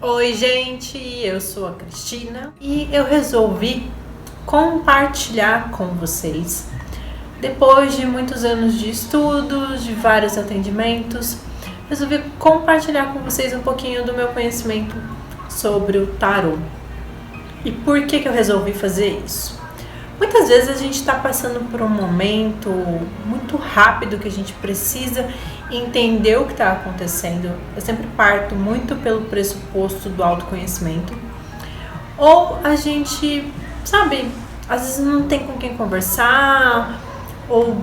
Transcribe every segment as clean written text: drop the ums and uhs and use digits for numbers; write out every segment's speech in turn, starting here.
Oi, gente, eu sou a Cristina e eu resolvi compartilhar com vocês, depois de muitos anos de estudos, de vários atendimentos, resolvi compartilhar com vocês um pouquinho do meu conhecimento sobre o tarô. E por que eu resolvi fazer isso? Muitas vezes a gente está passando por um momento muito rápido que a gente precisa entender o que está acontecendo. Eu sempre parto muito pelo pressuposto do autoconhecimento. Ou a gente, sabe, às vezes não tem com quem conversar, ou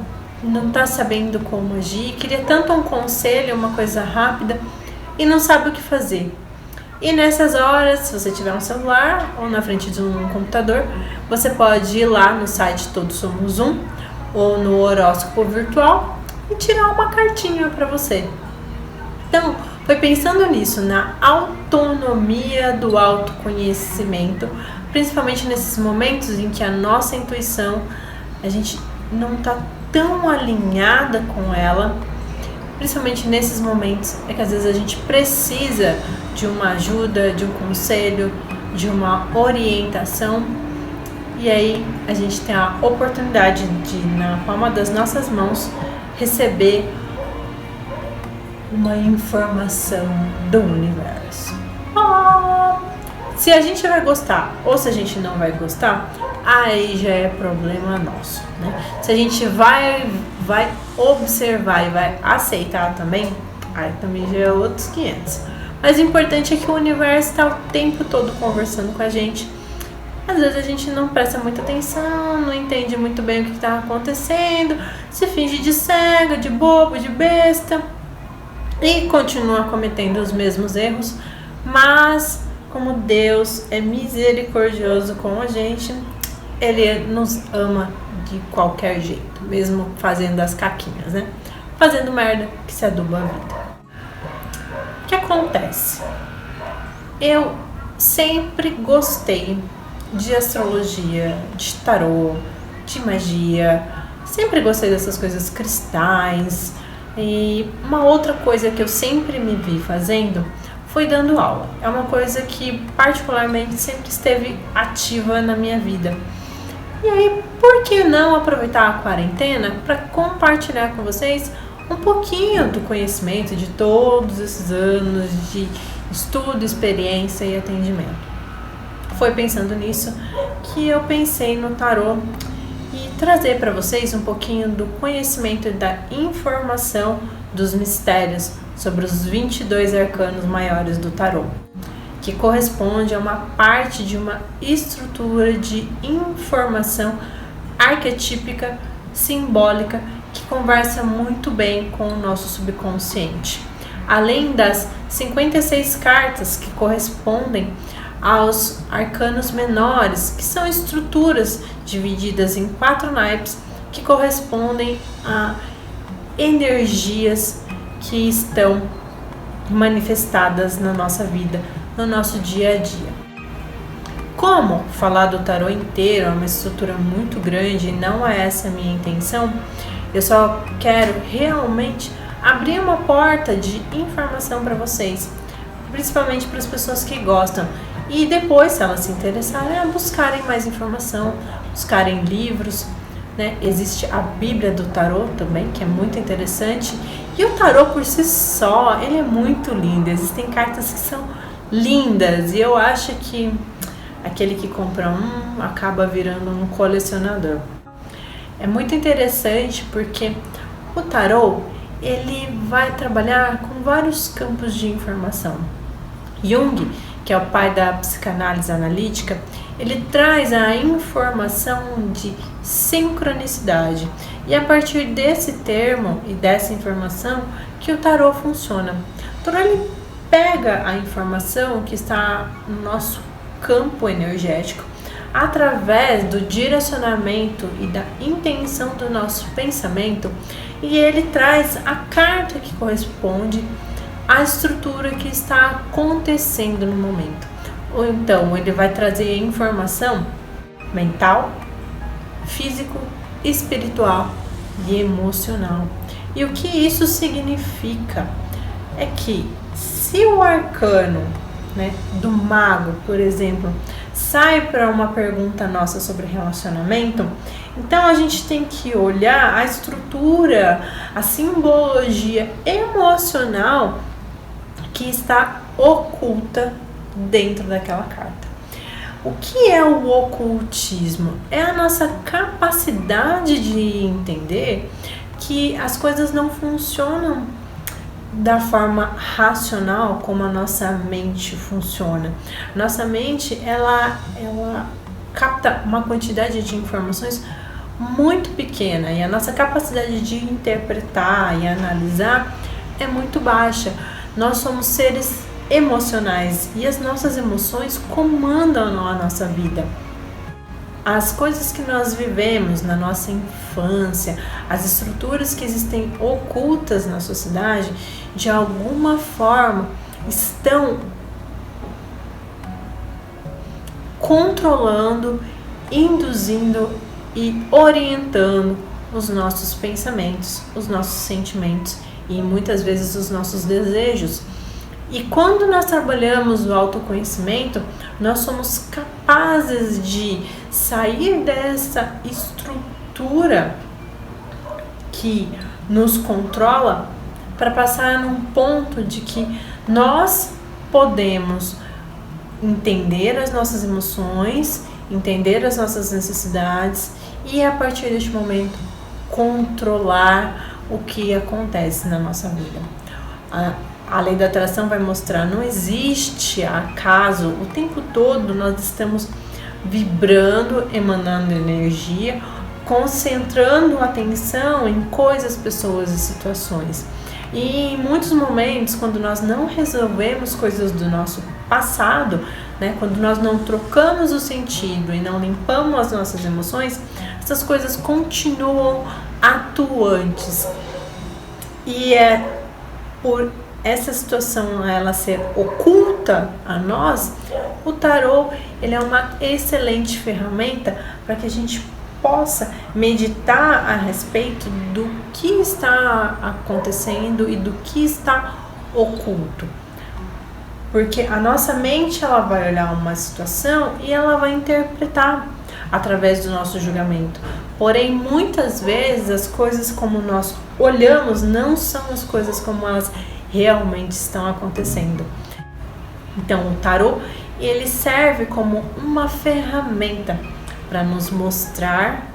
não está sabendo como agir, queria tanto um conselho, uma coisa rápida, e não sabe o que fazer. E nessas horas, se você tiver um celular ou na frente de um computador, você pode ir lá no site Todos Somos Um ou no horóscopo virtual e tirar uma cartinha para você. Então, foi pensando nisso, na autonomia do autoconhecimento, principalmente nesses momentos em que a nossa intuição, a gente não está tão alinhada com ela. Principalmente nesses momentos é que às vezes a gente precisa de uma ajuda, de um conselho, de uma orientação, e aí a gente tem a oportunidade de, na palma das nossas mãos, receber uma informação do universo. Se a gente vai gostar ou se a gente não vai gostar, aí já é problema nosso, né? Se a gente vai observar e vai aceitar também, aí também já é outros 500. Mas o importante é que o universo está o tempo todo conversando com a gente. Às vezes a gente não presta muita atenção, não entende muito bem o que está acontecendo, se finge de cego, de bobo, de besta e continua cometendo os mesmos erros, mas como Deus é misericordioso com a gente, Ele nos ama de qualquer jeito, mesmo fazendo as caquinhas, né? Fazendo merda que se aduba a vida. O que acontece? Eu sempre gostei de astrologia, de tarô, de magia, sempre gostei dessas coisas cristais. E uma outra coisa que eu sempre me vi fazendo foi dando aula. É uma coisa que particularmente sempre esteve ativa na minha vida. E aí, por que não aproveitar a quarentena para compartilhar com vocês um pouquinho do conhecimento de todos esses anos de estudo, experiência e atendimento? Foi pensando nisso que eu pensei no tarô e trazer para vocês um pouquinho do conhecimento e da informação dos mistérios sobre os 22 arcanos maiores do tarô, que corresponde a uma parte de uma estrutura de informação arquetípica, simbólica, que conversa muito bem com o nosso subconsciente. Além das 56 cartas que correspondem aos arcanos menores, que são estruturas divididas em 4 naipes, que correspondem a energias que estão manifestadas na nossa vida, no nosso dia a dia. Como falar do tarô inteiro é uma estrutura muito grande e não é essa a minha intenção, eu só quero realmente abrir uma porta de informação para vocês, principalmente para as pessoas que gostam. E depois, se elas se interessarem, buscarem mais informação, buscarem livros, né? Existe a Bíblia do Tarô também, que é muito interessante. E o tarô por si só, ele é muito lindo. Existem cartas que são lindas e eu acho que aquele que compra um acaba virando um colecionador. É muito interessante porque o tarô, ele vai trabalhar com vários campos de informação. Jung, que é o pai da psicanálise analítica, ele traz a informação de sincronicidade. E a partir desse termo e dessa informação que o tarô funciona. O tarô, ele pega a informação que está no nosso campo energético através do direcionamento e da intenção do nosso pensamento, e ele traz a carta que corresponde à estrutura que está acontecendo no momento. Ou então ele vai trazer informação mental, físico, espiritual e emocional. E o que isso significa é que se o arcano né, do mago, por exemplo, sai para uma pergunta nossa sobre relacionamento, então a gente tem que olhar a estrutura, a simbologia emocional que está oculta dentro daquela carta. O que é o ocultismo? É a nossa capacidade de entender que as coisas não funcionam da forma racional como a nossa mente funciona. Nossa mente, ela capta uma quantidade de informações muito pequena e a nossa capacidade de interpretar e analisar é muito baixa. Nós somos seres emocionais e as nossas emoções comandam a nossa vida. As coisas que nós vivemos na nossa infância, as estruturas que existem ocultas na sociedade, de alguma forma estão controlando, induzindo e orientando os nossos pensamentos, os nossos sentimentos e muitas vezes os nossos desejos. E quando nós trabalhamos o autoconhecimento, nós somos capazes de sair dessa estrutura que nos controla para passar num ponto de que nós podemos entender as nossas emoções, entender as nossas necessidades e a partir deste momento controlar o que acontece na nossa vida. A lei da atração vai mostrar, não existe acaso, o tempo todo nós estamos vibrando, emanando energia, concentrando a atenção em coisas, pessoas e situações. E em muitos momentos, quando nós não resolvemos coisas do nosso passado, né, quando nós não trocamos o sentido e não limpamos as nossas emoções, essas coisas continuam atuantes. E é por essa situação ela ser oculta a nós, o tarô ele é uma excelente ferramenta para que a gente possa meditar a respeito do que está acontecendo e do que está oculto. Porque a nossa mente ela vai olhar uma situação e ela vai interpretar através do nosso julgamento. Porém, muitas vezes as coisas como nós olhamos não são as coisas como elas realmente estão acontecendo. Então, o tarô ele serve como uma ferramenta para nos mostrar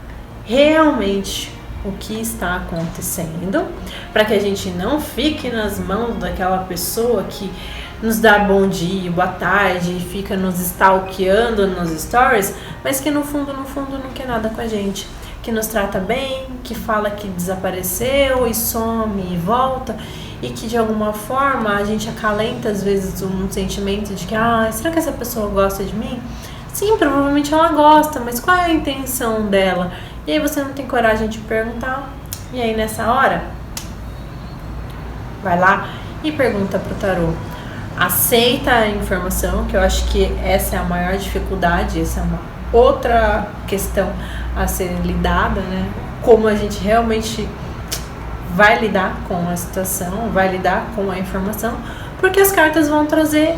realmente o que está acontecendo, para que a gente não fique nas mãos daquela pessoa que nos dá bom dia, boa tarde e fica nos stalkeando nos stories, mas que no fundo não quer nada com a gente, que nos trata bem, que fala que desapareceu e some e volta e que de alguma forma a gente acalenta às vezes um sentimento de que será que essa pessoa gosta de mim? Sim, provavelmente ela gosta, mas qual é a intenção dela? E aí você não tem coragem de perguntar. E aí nessa hora, vai lá e pergunta pro tarô. Aceita a informação, que eu acho que essa é a maior dificuldade, essa é uma outra questão a ser lidada, né? Como a gente realmente vai lidar com a situação, vai lidar com a informação, porque as cartas vão trazer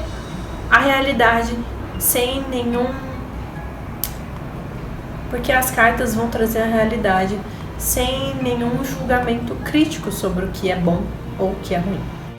a realidade sem nenhum... Porque as cartas vão trazer a realidade sem nenhum julgamento crítico sobre o que é bom ou o que é ruim.